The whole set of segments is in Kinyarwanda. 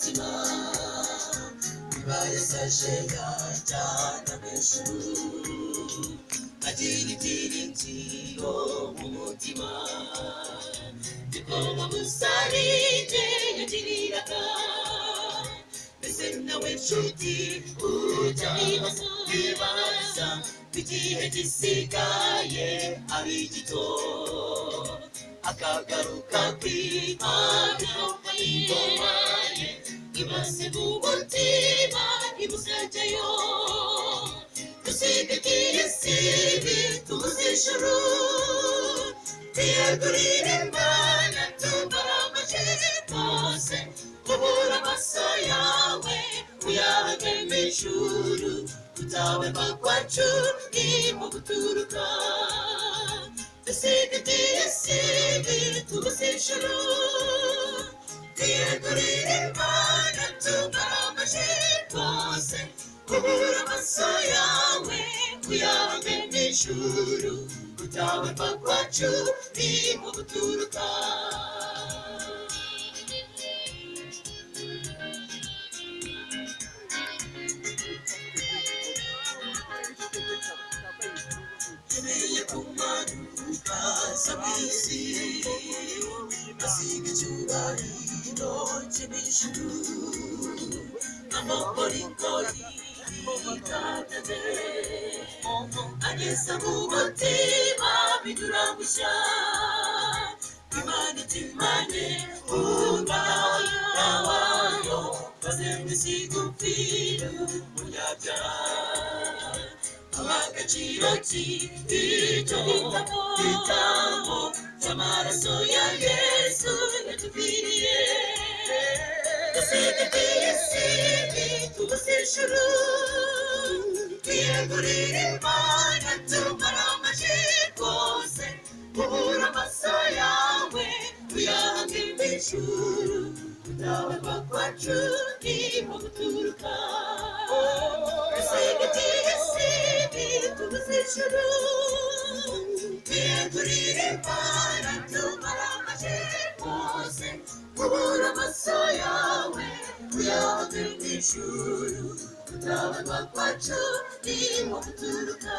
umutima bibaye sasheya cyane ab'ijuru agira ibyiringiro mu mutima bikoma musarije yagiriraga mbese nawe nshuti ujya wibaza igihe gisigaye ari gito akagaruka kw'Imana ingoma ye imaze mu mutima imusajyayo dusigaye isi tubuze ijuru twiyegurire Imana tumara amajeri rwose ubura amaso yawe uyabe mu ijuru kutabarwa kwacu ni mu guturuka dusigaye isi tubuze ijuru twiyegurire Imana tumara amajeri rwose ubura amaso yawe uyabe mu ijuru kutabarwa kwacu ni mu guturuka Yemeye kumanuka sabisi asiga icyubahiro cye mu ijuru amakorikori yitatanye ageza mu mutima bidura gushya Imana itimanye umwana wayo maze mbisigumpfira umunyabyaha agaciro k'icyo gitambo cy'amaraso ya Yesu yatupfiriye dusigaye isi tubuze ijuru twiyegurire Imana tumara amajeri rwose ubura amaso yawe uyahange mu ijuru kutabarwa kwacu ni mu guturuka dusigaye isi tubuze ijuru twiyegurire Imana tumara amajeri rwose ubura amaso yawe uyahange mu ijuru kutabarwa kwacu ni mu guturuka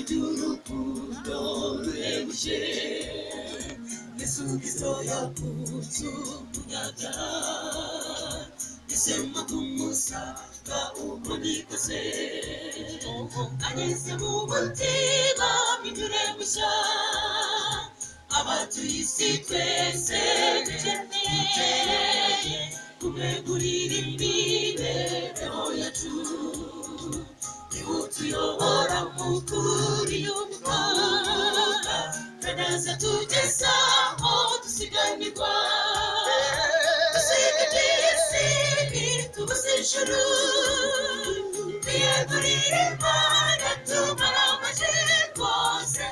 iby'urukundo ruhebuje Yesu Kristo yakutse umunyabyaha yahisemo kumusanga uko nikoze ageze mu mutima binyure mushya abatuye isi twese dukeneye kumegurira imibereho yacu utuyobora mu kuri y'umwuka kanaza tugezaho dusiganirwa dusigaye isi tubuze ijuru twiyegurire Imana tumara amajeri rwose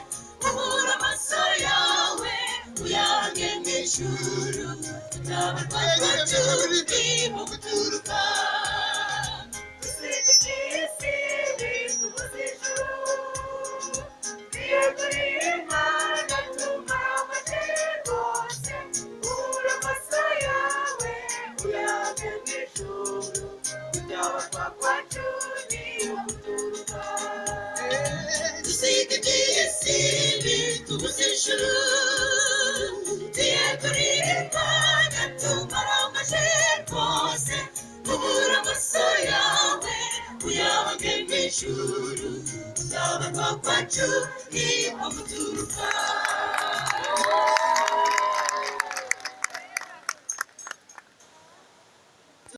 ubura amaso yawe uyahange mu ijuru kutabarwa kwacu ni mu guturuka dusigaye isi tubuze ijuru twiyegurire Imana tumara amajeri rwose ubura amaso yawe uyahange mu ijuru kutabarwa kwacu ni mu guturuka